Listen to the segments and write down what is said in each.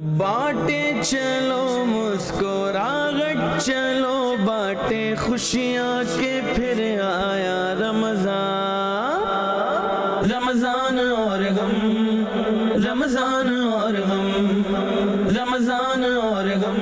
बाटे चलो मुस्कुराहट चलो बाटे खुशियाँ के फिर आया रमजान, रमजान और गम, रमजान और गम, रमजान और गम।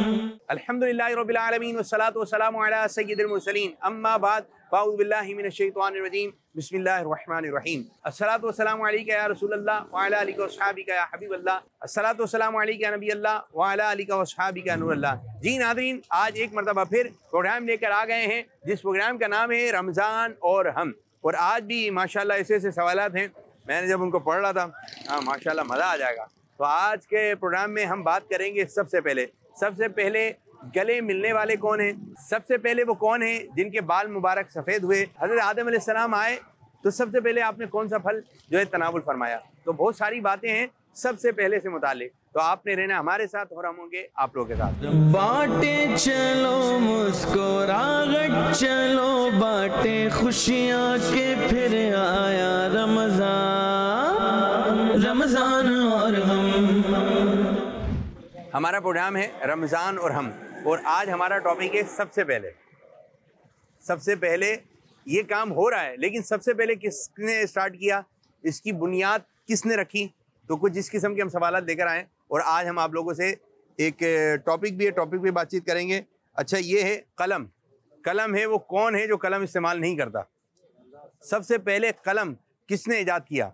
अल्हम्दुलिल्लाहि रब्बिल आलमीन वस्सलातु वस्सलामु अला सय्यिदिल मुरसलीन अम्मा बाद फ़अऊज़ु बिल्लाहि मिनश शैतानिर रजीम बिस्मिल्लाहिर रहमानिर रहीम। अस्सलातु वस्सलामु अलैका या रसूलल्लाह व अला आलिका व अस्हाबिका या हबीबल्लाह। अस्सलातु वस्सलामु अलैका या नबीअल्लाह व अला आलिका व अस्हाबिका या नूरल्लाह। जी नाज़रीन, आज एक मरतबा फिर प्रोग्राम लेकर आ गए हैं जिस प्रोग्राम का नाम है रमज़ान और हम। और आज भी माशाल्लाह ऐसे ऐसे सवालात हैं, मैंने जब उनको पढ़ रहा था हाँ माशाल्लाह मज़ा आ जाएगा। तो आज के प्रोग्राम में हम बात करेंगे सबसे पहले गले मिलने वाले कौन हैं। सबसे पहले वो कौन हैं जिनके बाल मुबारक सफ़ेद हुए। हज़रत आदम अलैहिस्सलाम आए तो सबसे पहले आपने कौन सा फल जो है तनावुल फरमाया। तो बहुत सारी बातें हैं सबसे पहले से मुताल्लिक, तो आपने रहना हमारे साथ और हम होंगे आप लोगों के साथ। बाटे चलो मुस्कुराहट चलो बाटे खुशियाँ के फिर आया रमजान, रमजान और हम। हमारा प्रोग्राम है रमज़ान और हम, और आज हमारा टॉपिक है सबसे पहले ये काम हो रहा है, लेकिन सबसे पहले किसने स्टार्ट किया, इसकी बुनियाद किसने रखी। तो कुछ इस किस्म के हम सवाल लेकर आए और आज हम आप लोगों से एक टॉपिक पे बातचीत करेंगे। अच्छा, ये है कलम है, वो कौन है जो कलम इस्तेमाल नहीं करता। सबसे पहले कलम किसने ईजाद किया,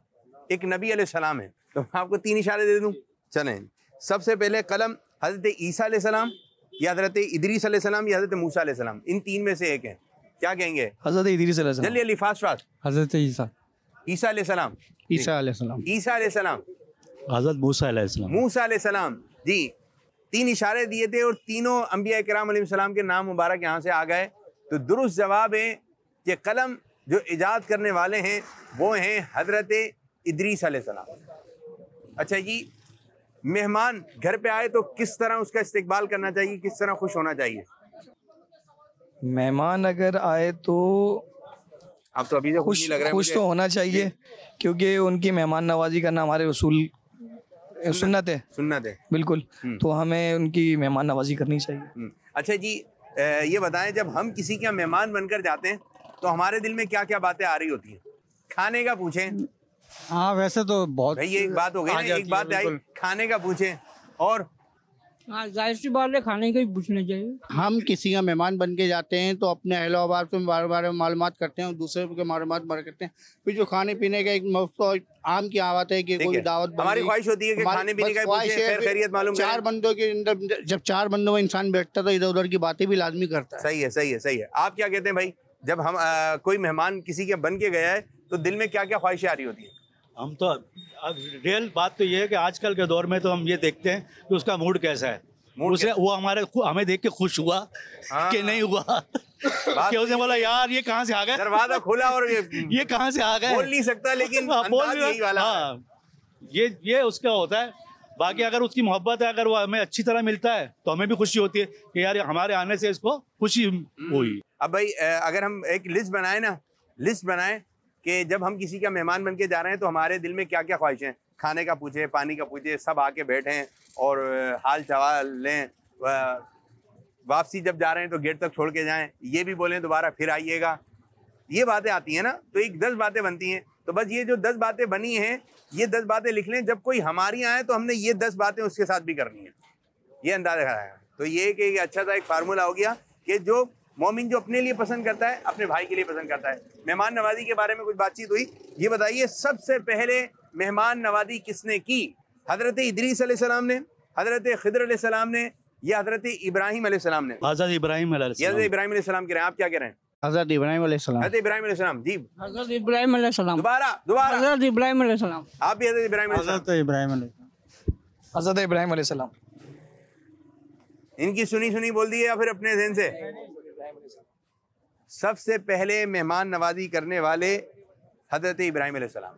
एक नबी अलैहिस्सलाम है। तो मैं आपको 3 इशारे दे दूँ, चलें। सबसे पहले कलम हज़रत ईसा अलैहिस्सलाम या हज़रत इदरीस अलैहिस्सलाम या हज़रत मूसा अलैहिस्सलाम, इन 3 में से एक है। क्या कहेंगे? हज़रत इदरीस अलैहिस्सलाम। जल्दी जल्दी फास्ट। हज़रत ईसा अलैहिस्सलाम। ईसा अलैहिस्सलाम। हज़रत मूसा अलैहिस्सलाम। जी, 3 इशारे दिए थे और तीनों अंबिया किराम अलैहिस्सलाम के नाम मुबारक यहाँ से आ गए। तो दुरुस्त जवाब है कि कलम जो इजाद करने वाले हैं वो हैं हज़रत इदरीस अलैहिस्सलाम। अच्छा जी, मेहमान घर पे आए तो किस तरह उसका इस्तकबाल करना चाहिए, किस तरह खुश होना चाहिए? मेहमान अगर आए तो आप तो अभी से खुश लग रहे हैं। खुश तो होना चाहिए, क्योंकि उनकी मेहमान नवाजी करना हमारे रसूल सुन्नत है बिल्कुल। तो हमें उनकी मेहमान नवाजी करनी चाहिए। अच्छा जी, ये बताएं, जब हम किसी के मेहमान बनकर जाते हैं तो हमारे दिल में क्या क्या बातें आ रही होती हैं? खाने का पूछें। हाँ, वैसे तो बहुत भाई एक बात हो गई ना, एक बात आई, खाने का पूछें। और हाँ, जाहिर सी बात है, खाने का ही पूछना चाहिए। हम किसी का मेहमान बन के जाते हैं तो अपने अहलो अहबाब से बारे में मालूमात करते हैं और दूसरे के मालूमात बारे करते हैं। फिर जो खाने पीने का एक आम की आवाज़ है कि कोई दावत, हमारी ख्वाहिश होती है कि खाने पीने का खैरियत मालूम। 4 बंदों के अंदर जब 4 बंदों में इंसान बैठता है तो इधर उधर की बातें भी लाजमी करता है। सही है। आप क्या कहते हैं भाई, जब हम कोई मेहमान किसी के बन के गया है तो दिल में क्या क्या ख्वाहिशें आ रही होती है? हम तो रियल बात तो ये है कि आजकल के दौर में तो हम ये देखते हैं कि उसका मूड कैसा है। उसे वो हमें देख के खुश हुआ कि नहीं हुआ कि उसने बोला यार ये कहाँ से आ गए, दरवाजा खोला और ये कहाँ से आ गए। बोल नहीं सकता लेकिन बोल यही वाला। ये उसका होता है। बाकी अगर उसकी मोहब्बत है, अगर वो हमें अच्छी तरह मिलता है तो हमें भी खुशी होती है कि यार हमारे आने से इसको खुशी हुई। अब भाई अगर हम एक लिस्ट बनाएं कि जब हम किसी का मेहमान बन के जा रहे हैं तो हमारे दिल में क्या क्या ख्वाहिशें हैं। खाने का पूछे, पानी का पूछे, सब आके बैठें और हाल चाल लें। वापसी जब जा रहे हैं तो गेट तक छोड़ के जाएं, ये भी बोलें दोबारा फिर आइएगा। ये बातें आती हैं ना, तो एक 10 बातें बनती हैं। तो बस ये जो 10 बातें बनी हैं, ये 10 बातें लिख लें। जब कोई हमारी आए तो हमने ये 10 बातें उसके साथ भी करनी है, ये अंदाजा है। तो ये कि अच्छा सा एक फार्मूला हो गया कि जो मोमिन जो अपने लिए पसंद करता है अपने भाई के लिए पसंद करता है। मेहमान नवाजी के बारे में कुछ बातचीत हुई, ये बताइए सबसे पहले मेहमान नवाजी किसने की? हज़रत इदरीस अलैहिस्सलाम ने, हज़रत खिदर अलैहिस्सलाम ने, या हज़रत इब्राहिम अलैहिस्सलाम ने? हज़रत इब्राहिम अलैहिस्सलाम कह रहे हैं, आप क्या कह रहे हैं? हज़रत इब्राहिम अलैहिस्सलाम। हज़रत इब्राहिम अलैहिस्सलाम जी, हज़रत इब्राहिम अलैहिस्सलाम। दोबारा हज़रत इब्राहिम अलैहिस्सलाम। आप भी हज़रत इब्राहिम अलैहिस्सलाम। हज़रत इब्राहिम अलैहिस्सलाम। इनकी सुनी बोल दी है या फिर अपने ज़हन से? सबसे पहले मेहमान नवाजी करने वाले हज़रत इब्राहिम अलैहिस्सलाम।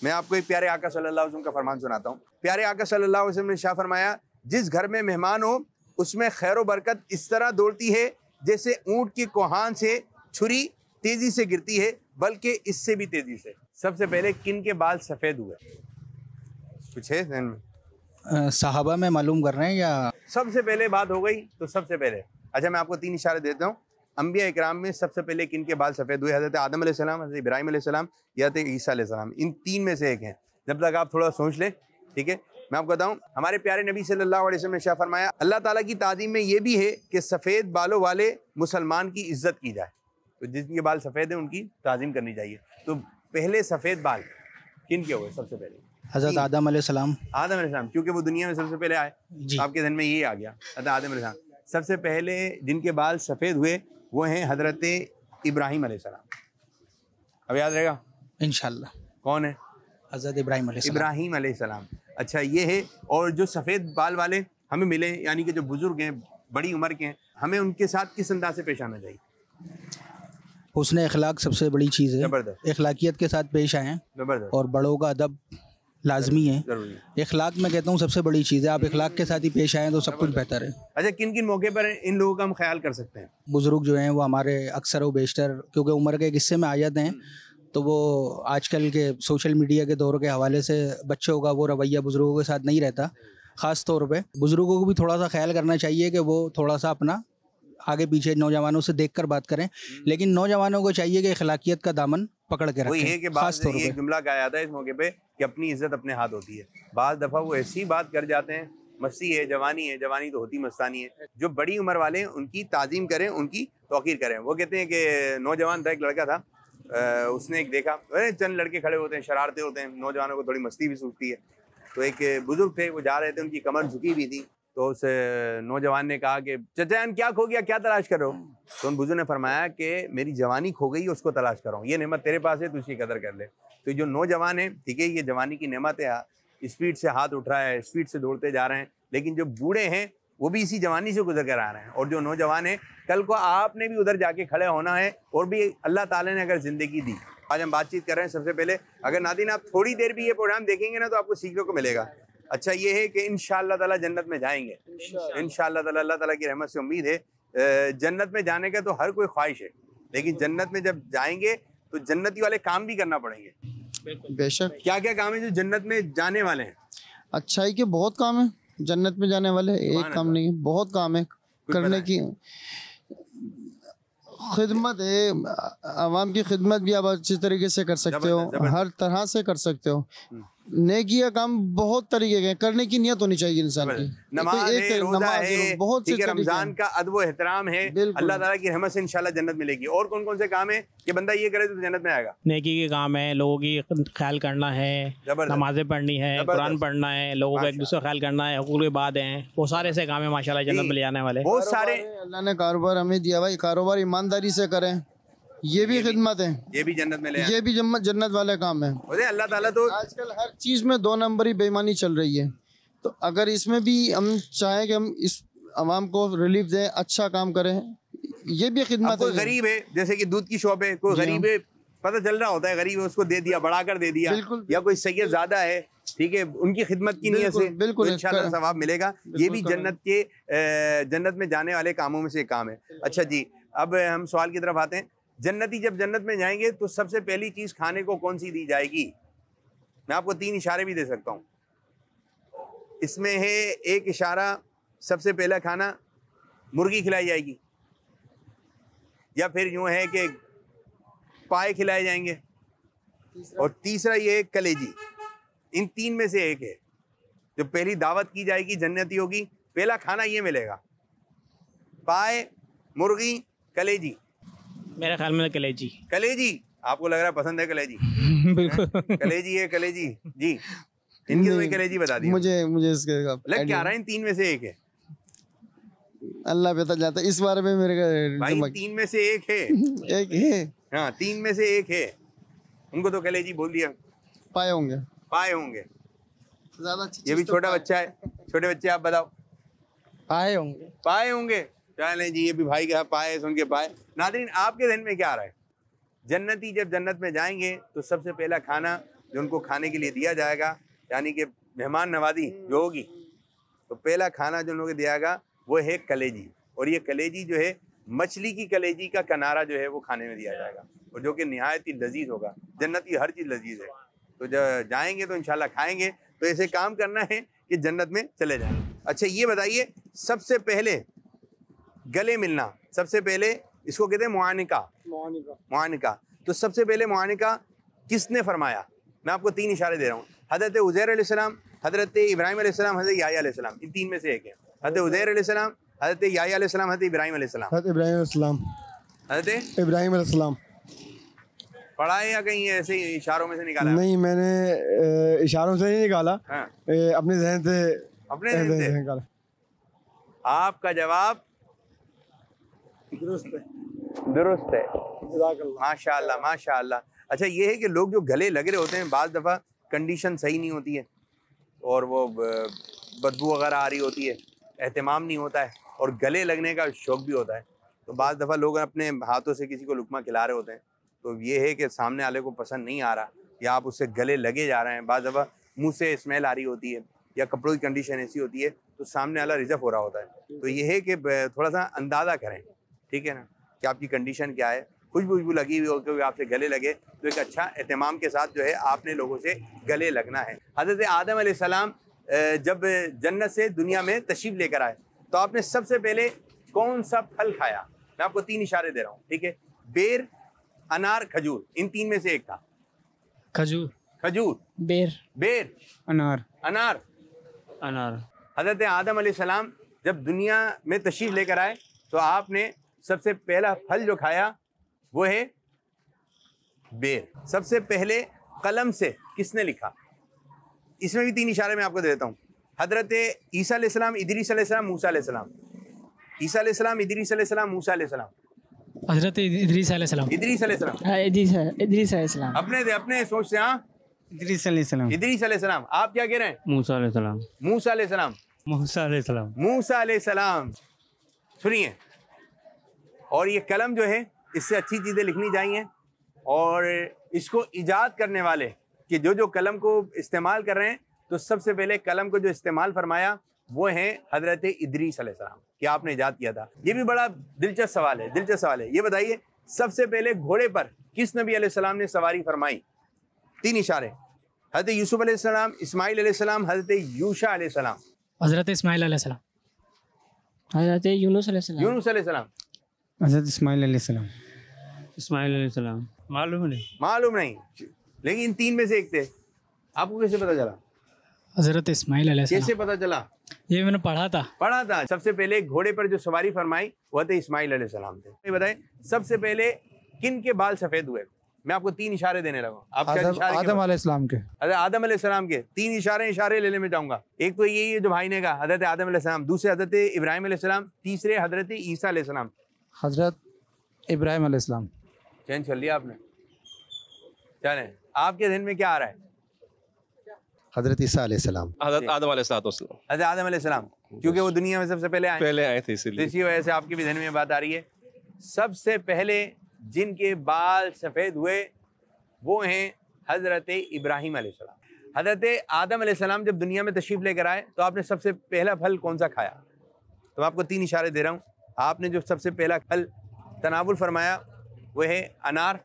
मैं आपको एक प्यारे आका सल्लल्लाहु अलैहि वसल्लम का फरमान सुनाता हूँ। प्यारे आका सल्लल्लाहु अलैहि वसल्लम ने शाह फरमाया, जिस घर में मेहमान हो उसमें खैर व बरकत इस तरह दौड़ती है जैसे ऊँट की कोहान से छुरी तेजी से गिरती है, बल्कि इससे भी तेजी से। सबसे पहले किन के बाल सफ़ेद हुए? पूछे ज़हन में। साहबा में मालूम कर रहे हैं या सबसे पहले बात हो गई तो सबसे पहले, अच्छा मैं आपको 3 इशारे देता हूँ। अंबिया इकराम में सबसे पहले किन के बाल सफ़ेद हुए? हज़रत आदम अलैहिस्सलाम, हज़रत इब्राहीम अलैहिस्सलाम या हज़रत ईसा अलैहिस्सलाम। इन 3 में से एक है। जब तक आप थोड़ा सोच लें, ठीक है। मैं आपको बताऊं, हमारे प्यारे नबी सल्लल्लाहु अलैहि वसल्लम ने इरशाद फरमाया, अल्लाह ताला की ताज़ीम में ये भी है कि सफ़ेद बालों वाले मुसलमान की इज्जत की जाए। तो जिनके बाल सफ़ेद हैं उनकी ताज़ीम करनी चाहिए। तो पहले सफ़ेद बाल किन के हुए? सबसे पहले हज़रत आदम अलैहिस्सलाम। आदम अलैहिस्सलाम, क्योंकि वो दुनिया में सबसे पहले आए, तो आपके ज़हन में ये आ गया, हज़रत आदम अलैहिस्सलाम। सबसे पहले जिनके बाल सफ़ेद हुए वो हैं हज़रत इब्राहीम अलैहिस्सलाम। अब याद रहेगा इंशाल्लाह। कौन है? हज़रत इब्राहीम अलैहिस्सलाम। इब्राहीम अलैहिस्सलाम। अच्छा ये है। और जो सफ़ेद बाल वाले हमें मिले, यानी कि जो बुजुर्ग हैं, बड़ी उम्र के हैं, हमें उनके साथ किस अंदाज से पेश आना चाहिए? हुस्न अखलाक सबसे बड़ी चीज़ है। ज़बरदस्त। अखलाकियत के साथ पेश आएँ ज़बरदस्त। और बड़ों का अदब लाजमी है। जरूरी। अखलाक मैं कहता हूँ सबसे बड़ी चीज़ है। आप अखलाक के साथ ही पेश आएँ तो सब कुछ बेहतर है। अच्छा किन किन मौके पर इन लोगों का हम ख्याल कर सकते हैं? बुज़ुर्ग जो हैं वो हमारे अक्सर व बेशतर, क्योंकि उम्र के एक हिस्से में आ जाते हैं, तो वो आजकल के सोशल मीडिया के दौर के हवाले से बच्चों का वो रवैया बुज़ुर्गों के साथ नहीं रहता। ख़ास तौर पे बुज़ुर्गों को भी थोड़ा सा ख्याल करना चाहिए कि वो थोड़ा सा अपना आगे पीछे नौजवानों से देखकर बात करें, लेकिन नौजवानों को चाहिए कि अखलाकियत का दामन पकड़ के वही है रखें। कि खास तौर एक पे जुमला कहा जाता है इस मौके पे कि अपनी इज्जत अपने हाथ होती है। बाज़ दफ़ा वो ऐसी बात कर जाते हैं, मस्ती है, जवानी तो होती मस्तानी है। जो बड़ी उम्र वाले हैं उनकी ताज़ीम करें, उनकी तौक़ीर करें। वो कहते हैं कि नौजवान था, एक लड़का था, उसने एक देखा, चंद लड़के खड़े होते हैं, शरारते होते हैं, नौजवानों को थोड़ी मस्ती भी सूझती है। तो एक बुजुर्ग थे, वो जा रहे थे, उनकी कमर झुकी हुई थी। तो उस नौजवान ने कहा कि चचा क्या खो गया, क्या तलाश कर रहे हो? तो उन बुजुर्ग ने फरमाया कि मेरी जवानी खो गई, उसको तलाश कर रहा हूँ। ये नेमत तेरे पास है, तू इसकी कदर कर ले। तो जो नौजवान है, ठीक है, ये जवानी की नेमत है, स्पीड से हाथ उठ रहा है, स्पीड से दौड़ते जा रहे हैं। लेकिन जो बूढ़े हैं वो भी इसी जवानी से गुजर कर आ रहे हैं। और जो नौजवान है, कल को आपने भी उधर जाके खड़े होना है, और भी अल्लाह ताला ने अगर ज़िंदगी दी। आज हम बातचीत कर रहे हैं। सबसे पहले अगर नादिन आप थोड़ी देर भी ये प्रोग्राम देखेंगे ना, तो आपको सीखने को मिलेगा। अच्छा ये है कि इंशाअल्लाह ताला जन्नत में जाएंगे, इंशाअल्लाह ताला। अल्लाह ताला की रहमत से उम्मीद है। जन्नत में जाने का तो हर कोई ख्वाहिश है, लेकिन जन्नत में जब जाएंगे तो जन्नती वाले काम भी करना पड़ेंगे। बेशक। क्या क्या काम है जो जन्नत में जाने वाले हैं? अच्छाई के बहुत काम है जन्नत में जाने वाले, एक काम नहीं है, बहुत काम है करने की। खिदमत है, आवाम की खिदमत भी आप अच्छी तरीके से कर सकते हो, हर तरह से कर सकते हो। नेकिया काम बहुत तरीके के करने की नियत होनी चाहिए इंसान की। नमाज है, रोजा है, बहुत से रमजान का अदब व एहतराम है। अल्लाह ताला की रहमत से इंशाल्लाह जन्नत मिलेगी। और कौन कौन से काम है कि बंदा ये करे तो जन्नत में आएगा? नेकी के काम है, लोगों की ख्याल करना है, नमाजें पढ़नी है, कुरान पढ़ना है, लोगों का एक दूसरे का ख्याल करना है, हुकूक बाद हैं, वो सारे से काम है माशाल्लाह जन्नत में ले जाने वाले। बहुत सारे अल्लाह ने कारोबार हमें दिया भाई, कारोबार ईमानदारी से करें, ये भी खिदमत है, ये भी जन्नत में ले, ये भी जन्नत वाले काम है। अल्लाह ताला तो आजकल हर चीज में 2 नंबरी बेईमानी चल रही है, तो अगर इसमें भी हम चाहें कि हम इस आवाम को रिलीफ दें, अच्छा काम करें, ये भी खिदमत है। कोई गरीब है, जैसे कि दूध की शॉप है, कोई गरीब है, पता चल रहा होता है गरीब है, उसको दे दिया, बढ़ाकर दे दिया, या कोई सैयद ज़्यादा है, ठीक है, उनकी खिदमत की नीयत से बिल्कुल इंशाल्लाह सवाब मिलेगा। ये भी जन्नत में जाने वाले कामों में से एक काम है। अच्छा जी, अब हम सवाल की तरफ आते हैं। जन्नती जब जन्नत में जाएंगे तो सबसे पहली चीज़ खाने को कौन सी दी जाएगी? मैं आपको 3 इशारे भी दे सकता हूँ। इसमें है एक इशारा, सबसे पहला खाना मुर्गी खिलाई जाएगी, या फिर यूँ है कि पाए खिलाए जाएंगे, और तीसरा ये है कलेजी। इन 3 में से एक है जो पहली दावत की जाएगी जन्नतियों की, पहला खाना ये मिलेगा, पाए, मुर्गी, कलेजी। मेरे ख्याल में कलेजी। कलेजी आपको लग रहा है पसंद है कलेजी? बिल्कुल कलेजी है, कलेजी जी। इनकी तो कलेजी बता दी मुझे इसके लग क्या रहा है, इन 3 में से एक है, अल्लाह पता जाता है इस बारे में मेरे भाई। 3 में से एक है, एक है, हाँ 3 में से एक है। उनको तो कलेजी बोल दिया, पाए होंगे, पाए होंगे। ज्यादा ये भी छोटा बच्चा है, छोटे बच्चे आप बताओ। पाए होंगे, पाए होंगे, चलें जी, ये भी भाई का पाए, सुन के पाए। नादरीन आपके ध्यान में क्या आ रहा है? जन्नती जब जन्नत में जाएंगे तो सबसे पहला खाना जो उनको खाने के लिए दिया जाएगा, यानी कि मेहमान नवाजी जो होगी, तो पहला खाना जो उनको दिया जाएगा वो है कलेजी। और ये कलेजी जो है मछली की कलेजी का किनारा जो है वो खाने में दिया जाएगा, और जो कि निहायत ही लजीज होगा। जन्नत की हर चीज़ लजीज है, तो जब जाएंगे तो इंशाल्लाह खाएंगे। तो ऐसे काम करना है कि जन्नत में चले जाएं। अच्छा ये बताइए, सबसे पहले गले मिलना, सबसे पहले इसको कहते हैं मुआनिका। मुआनिका, तो सबसे पहले मुआनिका किसने फरमाया? मैं आपको 3 इशारे दे रहा हूँ। हज़रत उज़ैर अलैहिस्सलाम, हज़रत इब्राहिम अलैहिस्सलाम, हज़रत याह्या अलैहिस्सलाम, इन 3 में से एक है। हज़रत उज़ैर अलैहिस्सलाम, हज़रत याह्या अलैहिस्सलाम, हज़रत इब्राहिम अलैहिस्सलाम। हज़रत इब्राहिम अलैहिस्सलाम। हज़रत इब्राहिम अलैहिस्सलाम। पढ़ा है या कहीं ऐसे ही इशारों में से निकाला? नहीं, मैंने इशारों से नहीं निकाला। हाँ। अपने जहन से, अपने जहन से निकाला। आपका जवाब दुरुस्त है। माशाअल्लाह माशाअल्लाह। अच्छा ये है कि लोग जो गले लग रहे होते हैं, बाज़ दफ़ा कंडीशन सही नहीं होती है और वो बदबू वगैरह आ रही होती है, एहतमाम नहीं होता है और गले लगने का शौक़ भी होता है, तो बाज़ दफ़ा लोग अपने हाथों से किसी को लुकमा खिला रहे होते हैं, तो ये है कि सामने वाले को पसंद नहीं आ रहा या आप उससे गले लगे जा रहे हैं। बाज़ दफ़ा मुँह से स्मेल आ रही होती है या कपड़ों की कंडीशन ऐसी होती है तो सामने वाला रिजर्व हो रहा होता है। तो ये है कि थोड़ा सा अंदाज़ा करें, ठीक है ना, कि आपकी कंडीशन क्या है। खुशबू लगी हुई हो कि आपसे गले लगे तो एक अच्छा एहतमाम के साथ जो है आपने लोगों से गले लगना है। हज़रत आदम अलैहिस्सलाम जब जन्नत से दुनिया में तशरीफ़ लेकर आए तो आपने सबसे पहले कौन सा फल खाया? मैं आपको 3 इशारे दे रहा हूँ, ठीक है? बेर, अनार, खजूर, इन 3 में से एक था। खजूर। खजूर। बेर। बेर। अनार। अनार। अनार। हज़रत आदम अलैहिस्सलाम जब दुनिया में तशरीफ़ लेकर आए तो आपने सबसे पहला फल जो खाया वो है बेर। सबसे पहले कलम से किसने लिखा? इसमें भी 3 इशारे मैं आपको दे देता हूँ। हज़रत ईसा अलैहिस्सलाम, इदरीस अलैहिस्सलाम, मूसा अलैहिस्सलाम। ईसा अलैहिस्सलाम, इदरीस अलैहिस्सलाम, मूसा अलैहिस्सलाम। हज़रत इदरीस अलैहिस्सलाम। इदरीस अलैहिस्सलाम। इदरीस अलैहिस्सलाम। अपने सोच से। हाँ, इदरीस अलैहिस्सलाम। इदरीस अलैहिस्सलाम। आप क्या कह रहे हैं? मूसा अलैहिस्सलाम। मूसा अलैहिस्सलाम। मूसा अलैहिस्सलाम। मूसा अलैहिस्सलाम। सुनिए, और ये कलम जो है इससे अच्छी चीज़ें लिखनी चाहिए और इसको ईजाद करने वाले कि जो कलम को इस्तेमाल कर रहे हैं, तो सबसे पहले कलम को जो इस्तेमाल फरमाया वो है हज़रत इदरीस अलैहिस्सलाम, कि आपने ईजाद किया था। ये भी बड़ा दिलचस्प सवाल है, दिलचस्प सवाल है। ये बताइए, सबसे पहले घोड़े पर किस नबी अलैहिस्सलाम ने सवारी फरमाई? 3 इशारे। हज़रत यूसुफ अलैहिस्सलाम, इस्माइल अलैहिस्सलाम, हज़रत यूशा अलैहिस्सलाम। हज़रत इस्माइल अलैहिस्सलाम। हज़रत यूनुस अलैहिस्सलाम। यूनुस अलैहिस्सलाम। हज़रत इस्माइल अलैहिस्सलाम। इस्माइल अलैहिस्सलाम। मालूम नहीं, लेकिन इन 3 में से एक थे। आपको कैसे पता चला? हज़रत इस्माइल अलैहिस्सलाम। कैसे पता चला? ये मैंने पढ़ा था। सबसे पहले घोड़े पर जो सवारी फरमाई वो थे इस्माइल अलैहिस्सलाम थे। ये बताएं, सबसे पहले किन के बाल सफेद हुए? मैं आपको 3 इशारे देने लगा। आप आदम अलैहिस्सलाम के। हज़रत आदम अलैहिस्सलाम के 3 इशारे लेने में चाहूंगा। एक तो यही है जो भाई ने कहा, हज़रत आदम अलैहिस्सलाम, दूसरे हज़रत इब्राहिम अलैहिस्सलाम, तीसरे हज़रत ईसा अलैहिस्सलाम। हज़रत इब्राहिम अलैहिस्सलाम। चेंज कर लिया आपने। चलें, आपके ध्यान में क्या आ रहा है? हज़रत ईसा अलैहिस्सलाम। हज़रत आदम अलैहिस्सलाम, क्योंकि वो दुनिया में सबसे पहले आए थे, इसलिए इसी वजह से आपके भी ध्यान में बात आ रही है। सबसे पहले जिनके बाल सफ़ेद हुए वो हैं हज़रत इब्राहिम अलैहिस्सलाम। हज़रत आदम अलैहिस्सलाम जब दुनिया में तशरीफ़ लेकर आए तो आपने सबसे पहला फल कौन सा खाया? तो मैं आपको 3 इशारे दे रहा हूँ। आपने जो सबसे पहला फल तनावुल फरमाया वो है अनार,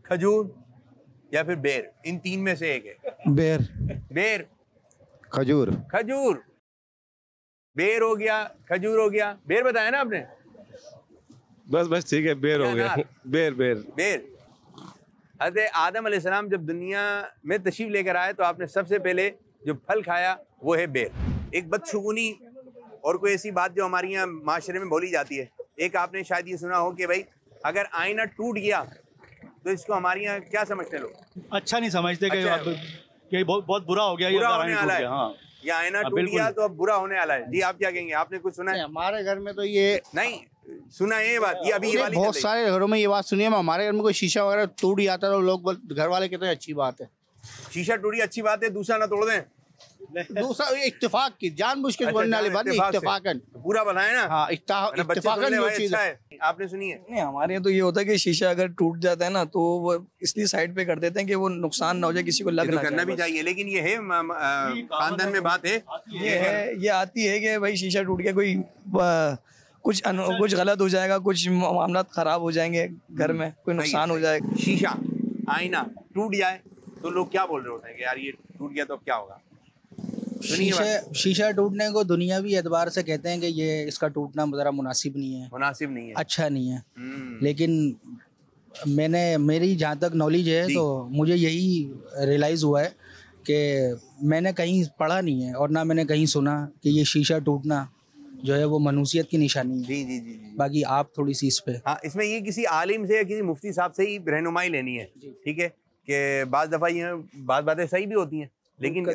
खजूर या फिर बेर। इन 3 में से एक है। बेर। खजूर। बेर हो गया, खजूर हो गया। बेर बताया ना आपने? बस ठीक है, बेर हो गया। बेर। हज़रत आदम अलैहिस्सलाम जब दुनिया में तशरीफ़ लेकर आए तो आपने सबसे पहले जो फल खाया वो है बेर। एक बदशगुनी और कोई ऐसी बात जो हमारे यहाँ माशरे में बोली जाती है, एक आपने शायद ये सुना हो कि भाई अगर आईना टूट गया तो इसको हमारे यहाँ क्या समझते लोग? अच्छा नहीं समझते कि बहुत बुरा हो गया, बुरा होने वाला है। हाँ, ये आईना टूट गया तो अब बुरा होने वाला है। जी आप क्या कहेंगे? आपने कुछ सुना है? हमारे घर में तो ये नहीं सुना है ये बात, ये अभी ये वाली बहुत सारे घरों में ये बात सुनी है। हमारे घर में कोई शीशा वगैरह टूट जाता है तो लोग घर वाले कहते हैं अच्छी बात है। शीशा टूटी अच्छी बात है, दूसरा ना तोड़ दें। दूसरा इत्तेफाक की जानबूझ के बोलने वाली बात नहीं, इत्तेफाकन पूरा बनाए ना। हाँ, इत्तेफाकन जो चीज है। आपने सुनी है? नहीं, हमारे यहाँ तो ये होता है कि शीशा अगर टूट जाता है ना तो वो इसलिए साइड पे कर देते हैं कि वो नुकसान ना हो जाए, किसी को लग ना करना भी चाहिए। लेकिन ये है खानदान में बात है, ये आती है कि भाई शीशा टूट गया, कोई कुछ गलत हो जाएगा, कुछ मामला खराब हो जाएंगे, घर में कोई नुकसान हो जाएगा। शीशा आईना टूट जाए तो लोग क्या बोल रहे होते हैं कि यार ये टूट गया तो अब क्या होगा? शीशा टूटने को दुनियावी एतबार से कहते हैं कि ये इसका टूटना ज़रा मुनासिब नहीं है, अच्छा नहीं है। लेकिन मेरी जहाँ तक नॉलेज है तो मुझे यही रियलाइज़ हुआ है कि मैंने कहीं पढ़ा नहीं है और ना मैंने कहीं सुना कि ये शीशा टूटना जो है वो मनुसियत की निशानी है। जी। बाकी आप थोड़ी सी इस पे, हाँ, इसमें ये किसी आलिम से या किसी मुफ्ती साहब से ही रहनुमाई लेनी है, ठीक है, कि बाज़ दफ़ा ये बात बातें सही भी होती हैं, लेकिन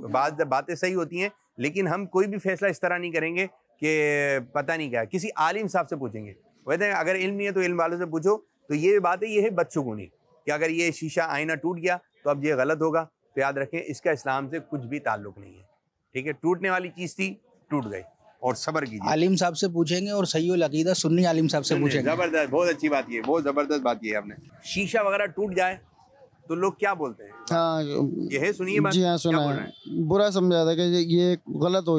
बात बातें सही होती हैं, लेकिन हम कोई भी फैसला इस तरह नहीं करेंगे कि पता नहीं क्या, किसी आलिम साहब से पूछेंगे। वैसे अगर इल्म नहीं है तो इल्म वालों से पूछो। तो ये बात है, ये है बदशुगुनी कि अगर ये शीशा आईना टूट गया तो अब ये गलत होगा, तो याद रखें इसका इस्लाम से कुछ भी ताल्लुक नहीं है, ठीक है। टूटने वाली चीज़ थी, टूट गई, और सब्र कीजिए। आलिम साहब से पूछेंगे और सही अकीदा सुन्नी आलिम साहब से पूछेंगे। ज़बरदस्त, बहुत अच्छी बात की है, बहुत ज़बरदस्त बात की है आपने। शीशा वगैरह टूट जाए तो लोग क्या बोलते हैं? हाँ, ये है, सुनिए बात। जी हाँ, सुना है, बुरा समझा था कि ये गलत हो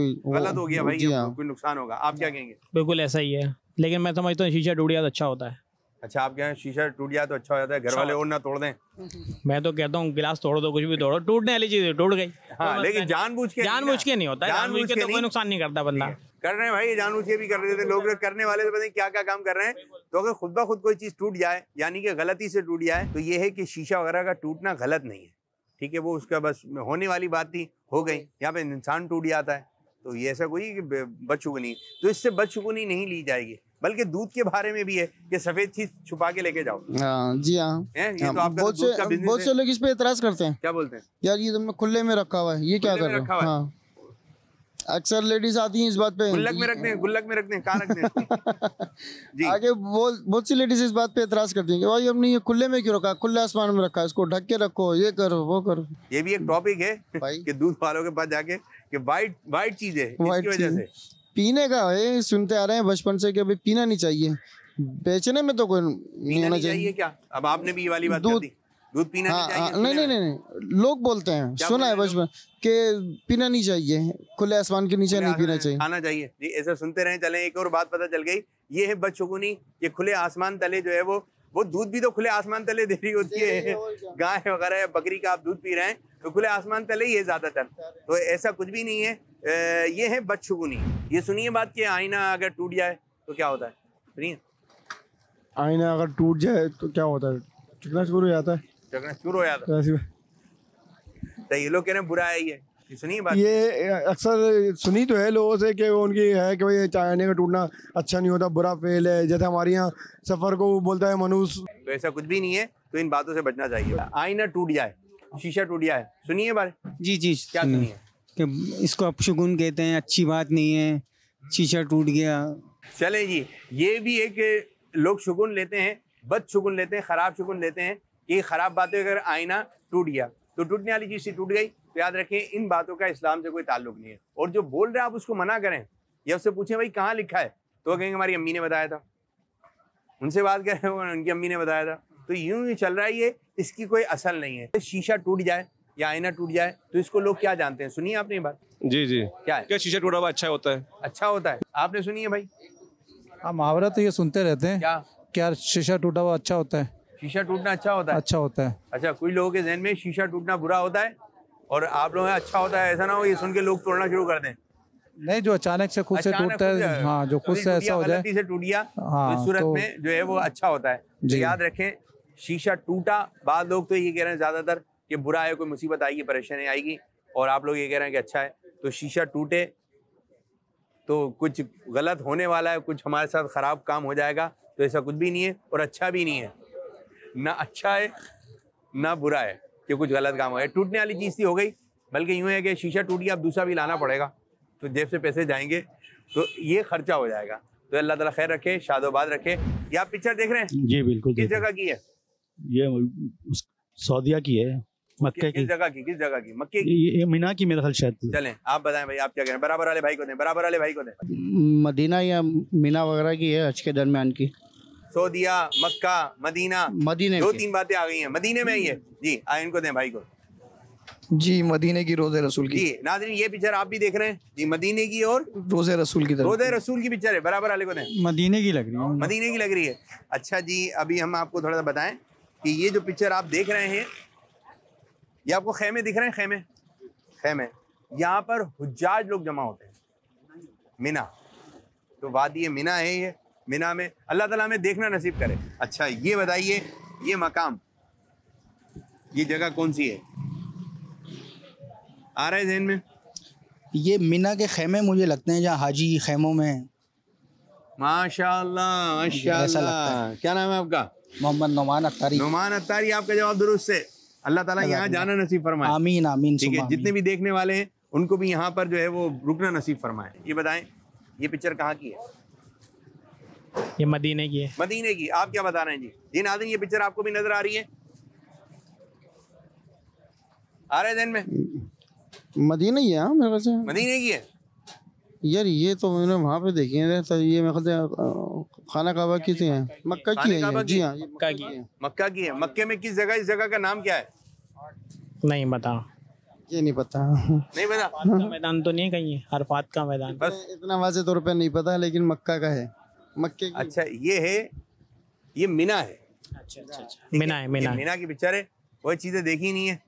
गया भाई, कोई नुकसान होगा। आप क्या कहेंगे? बिल्कुल ऐसा ही है, लेकिन मैं समझता हूँ शीशा टूट गया तो अच्छा होता है। अच्छा, आप क्या शीशा टूट गया तो अच्छा हो जाता है, घर वाले और ना तोड़ दें? मैं तो कहता हूँ गिलास तोड़ दो, कुछ भी तोड़ो, टूटने वाली चीज टूट गई। हाँ, लेकिन जानबूझ के नहीं होता, जानबूझ के तो कोई नुकसान नहीं करता बंदा। कर रहे हैं भाई, जानबूझ के भी कर रहे थे लोग, करने वाले तो पता नहीं क्या क्या काम कर रहे हैं। तो अगर खुद ब खुद कोई चीज टूट जाए, यानी कि गलती से टूट जाए, तो ये है कि शीशा वगैरह का टूटना गलत नहीं है, ठीक है। वो उसका बस होने वाली बात थी, हो गई। यहाँ पे इंसान टूट जाता है, तो ये ऐसा कोई बदशुगुनी, तो इससे बदशुगुनी नहीं ली जाएगी। बल्कि दूध के बारे में भी है कि सफेद चीज छुपा के लेके जाओ। जी हाँ, ये तो आपका बहुत से लोग इस पे एतराज करते हैं। क्या बोलते हैं? यार ये तुमने खुले में रखा हुआ है, ये क्या कर रहे हो? हाँ, अक्सर लेडीज आती हैं इस बात पे, गुल्लक में रखते हैं, कहाँ रखते हैं? जी, आगे बहुत सी लेडीज इस बात पे एतराज करती हैं कि भाई हमने ये खुले में क्यों रखा, खुले आसमान में रखा, इसको ढक के रखो, ये करो वो करो। ये भी एक टॉपिक है कि दूध वालों के पास जाके कि वाइट चीज है, इसकी वजह से पीने का है, सुनते आ रहे हैं बचपन से कि भाई पीना नहीं चाहिए, बेचने में तो कोई नहीं होना चाहिए। क्या अब आपने भी ये वाली बात कर दी, दूध पीना नहीं चाहिए? नहीं, लोग बोलते हैं, सुना है बचपन के पीना नहीं चाहिए, खुले आसमान के नीचे नहीं पीना चाहिए, खाना चाहिए। जी, ऐसा सुनते रहे चले। एक और बात पता चल गई, ये है बदशुगुनी। ये खुले आसमान तले जो है वो दूध भी तो खुले आसमान तले दे रही होती है, गाय वगैरह या बकरी का आप दूध पी रहे हैं तो खुले आसमान तले ही है ज्यादातर, तो ऐसा कुछ भी नहीं है। ये है बदशुगुनी। ये सुनिए बात कि आईना अगर टूट जाए तो क्या होता है? सुनिए, आईना अगर टूट जाए तो क्या होता है? चिकना चूर हो जाता है, तो ये लोग कह रहे हैं बुरा है ये सुनिए बात। ये अक्सर सुनी तो है लोगों से कि उनकी है कि भाई आईने का टूटना अच्छा नहीं होता, बुरा फेल है, जैसे हमारे यहाँ सफर को बोलता है मनुष्य, तो ऐसा कुछ भी नहीं है। तो इन बातों से बचना चाहिए। आईना टूट जाए, शीशा टूट जाए, सुनिए बारे। जी क्या सुनिए? कि इसको अपशगुन कहते हैं, अच्छी बात नहीं है, शीशा टूट गया। चले जी, ये भी एक लोग शुगुन लेते हैं, बदशुगुन लेते हैं, खराब शुगुन लेते हैं। ये खराब बातें, अगर आईना टूट गया तो टूटने वाली चीज से टूट गई, तो याद रखें इन बातों का इस्लाम से कोई ताल्लुक नहीं है। और जो बोल रहे हैं आप उसको मना करें या उससे पूछें भाई कहाँ लिखा है, तो कहेंगे हमारी अम्मी ने बताया था। उनसे बात करें, उनकी अम्मी ने बताया था। तो यूं ही चल रहा है ये, इसकी कोई असल नहीं है। शीशा टूट जाए या आईना टूट जाए तो इसको लोग क्या जानते हैं? सुनिए आपने ये बात। जी जी, क्या है? क्या शीशा टूटा हुआ अच्छा होता है? अच्छा होता है, आपने सुनी है भाई? हाँ, मुहावरा तो ये सुनते रहते हैं। क्या शीशा टूटा हुआ अच्छा होता है? शीशा टूटना अच्छा होता है? अच्छा होता है। अच्छा, कोई लोगों के जहन में शीशा टूटना बुरा होता है और आप लोगों में अच्छा होता है, ऐसा ना हो ये सुन के लोग तोड़ना शुरू कर दें। नहीं, जो अचानक से खुद से टूटता है, हाँ, जो खुद से ऐसा हो जाए, गलती से टूट गया, हाँ, तो सूरत में जो है वो अच्छा होता है। तो याद रखें, शीशा टूटा, बाद लोग तो ये कह रहे हैं ज्यादातर कि बुरा है, कोई मुसीबत आएगी, परेशानी आएगी, और आप लोग ये कह रहे हैं कि अच्छा है। तो शीशा टूटे तो कुछ गलत होने वाला है, कुछ हमारे साथ खराब काम हो जाएगा, तो ऐसा कुछ भी नहीं है और अच्छा भी नहीं है। ना अच्छा है ना बुरा है कि कुछ गलत काम हो गया। टूटने वाली चीज़ थी, हो गई, बल्कि यूँ है कि शीशा टूट गया, अब दूसरा भी लाना पड़ेगा, तो जेब से पैसे जाएंगे, तो ये खर्चा हो जाएगा। तो अल्लाह ताला खैर रखे, शादोबाद रखे। ये आप पिक्चर देख रहे हैं? जी बिल्कुल। किस जगह की है ये? सऊदीया की है, मक्के की। किस जगह की? मक्के की? ये मीना की मेरा ख्याल शायद। चलें आप बताएं भाई, आप क्या कह रहे हैं? बराबर वाले भाई को दें, बराबर वाले भाई को दें। मदीना या मीना वगैरह की है, हज के दरमियान की। सऊदीया, मक्का, मदीना, मदीने 2-3 बातें आ गई हैं। मदीने में ही है जी। इनको दें भाई को। जी, मदीने की, रोज़े रसूल की। जी नाज़रीन, ये पिक्चर आप भी देख रहे हैं जी, मदीने की और रोज़े रसूल की। रोज़े रसूल की पिक्चर है, बराबर वाले को दें। मदीने की लग रही है। मदीने की लग रही है। अच्छा जी, अभी हम आपको थोड़ा सा बताएं कि ये जो पिक्चर आप देख रहे हैं, ये आपको खेमे दिख रहे हैं? खेमे यहाँ पर हुज्जाज लोग जमा होते हैं, मिना। तो वादी मिना है ये, मिना में अल्लाह ताला हमें देखना नसीब करे। अच्छा ये बताइए, ये मकाम, ये जगह कौन सी है, आ रहा है ज़हन में? ये मिना के खेमे मुझे लगते हैं, जहाँ हाजी खेमों में। माशाअल्लाह माशाअल्लाह। क्या नाम है आपका? मोहम्मद नोमान अत्तारी। नोमान अत्तारी, आपका जवाब दुरुस्त है। अल्लाह ताला यहाँ जाना नसीब फरमाए। आमीन आमीन। ठीक है, जितने भी देखने वाले हैं उनको भी यहाँ पर जो है वो रुकना नसीब फरमाए। ये बताएं, ये पिक्चर कहाँ की है? ये मदीने की है। मदीने की। आप क्या बता रहे हैं जी? जी नाज़रीन, ये पिक्चर आपको भी नजर आ रही है? आ रहे दिन में? मदीने ही है। हाँ मेरे ख्याल से मदीने की है यार। ये तो मैंने वहाँ पे देखी है, तो ये मेरे ख्याल से खाना काबा की थी, मक्का की है। जी हाँ, मक्का की है। मक्का की है। मक्के में किस जगह, इस जगह का नाम क्या है? नहीं पता, ये नहीं पता। नहीं पता? का मैदान तो नहीं कहीं है, अरफात का मैदान। बस इतना वाज़े तौर पे नहीं पता, लेकिन मक्का का है, मक्के की। अच्छा ये है, ये मिना है। अच्छा मिना है, मिना की पिक्चर है। वो चीजें देखी नहीं है,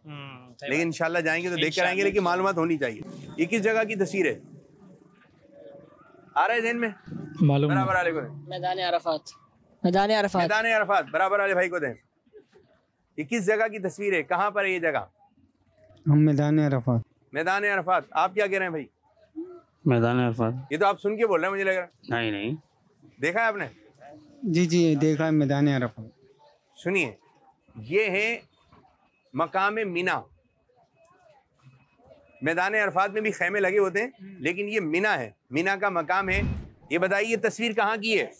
लेकिन इंशाल्लाह जाएंगे तो देख कर आएंगे, लेकिन मालूमात होनी चाहिए। ये किस जगह की तस्वीर है? आ रहा है ज़हन में? मालूम बराबर वाले को मैदान अरफात। मैदान अरफात। मैदान अरफात, बराबर वाले भाई को दें। ये किस जगह की तस्वीर है, कहाँ पर है ये जगह? हम मैदान अरफात। मैदान अरफात। आप क्या कह रहे हैं भाई? मैदान अरफात। ये तो आप सुन के बोल रहे हैं, मुझे लग रहा है। नहीं देखा है आपने? जी जी देखा है, मैदान अरफात। सुनिए, ये है मकाम मिना। मैदान अरफात में भी खेमे लगे होते हैं, लेकिन ये मिना है, मिना का मकाम है। ये बताइए तस्वीर कहाँ की है?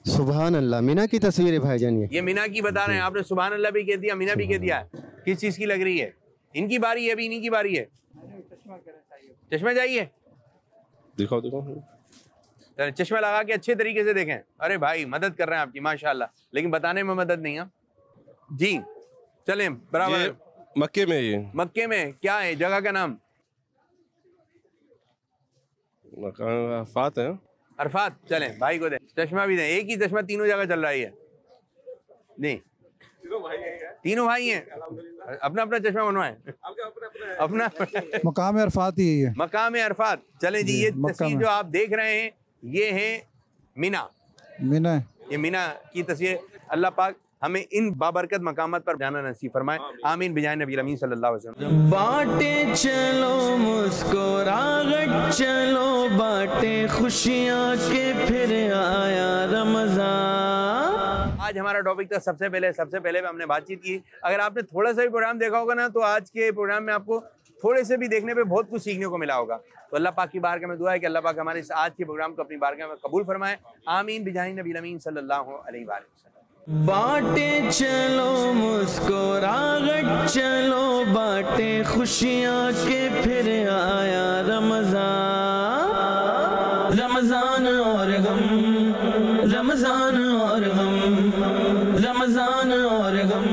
सुभान अल्लाह, मिना की तस्वीर है भाईजान। ये मिना की बता रहे हैं। आपने सुभान अल्लाह भी कह दिया, मिना भी कह दिया। किस चीज़ की लग रही है? इनकी बारी है, अभी इन्हीं की बारी है। चश्मा चाहिए? दिखाओ। चलो चश्मा लगा के अच्छे तरीके से देखें। अरे भाई मदद कर रहे हैं आपकी माशाल्लाह, लेकिन बताने में मदद नहीं है जी। चलें बराबर। मक्के में, ये मक्के में क्या है जगह का नाम? अरफात है। अरफात। चलें भाई को दें, चश्मा भी दें। एक ही चश्मा तीनों जगह चल रही है। नहीं, तीनों भाई हैं, अपना अपना चश्मा बनवाएं। अपना मकाम अरफात ही है। मकाम अरफात। चलें जी, ये तस्वीर जो आप देख रहे हैं ये है मिना। मिना, ये मिना की तस्वीर। अल्लाह पाक हमें इन बाबरकत मकामात पर जाना नसीब फरमाए। आमीन बिजाय नबी अमीन सल्लल्लाहु अलैहि वसल्लम। बाटे चलो मुस्कुराहट चलो, बाटे खुशियाँ के फिर आया रमजान। आज हमारा टॉपिक था सबसे पहले हमने बातचीत की। अगर आपने थोड़ा सा भी प्रोग्राम देखा होगा ना, तो आज के प्रोग्राम में आपको थोड़े से भी देखने पे बहुत कुछ सीखने को मिला होगा। तो अल्लाह पाक की बारगाह में दुआ है कि अल्लाह पाक हमारे इस आज के प्रोग्राम को अपनी बारगाह में कबूल फरमाए। आमीन बिजाही नबी अमीन सल्लल्लाहु अलैहि वसल्लम। बाटे चलो मुस्कुराहट चलो, बाटे खुशियाँ के फिर आया रमजान। रमजान और गम, रमजान और गम, रमजान और गम।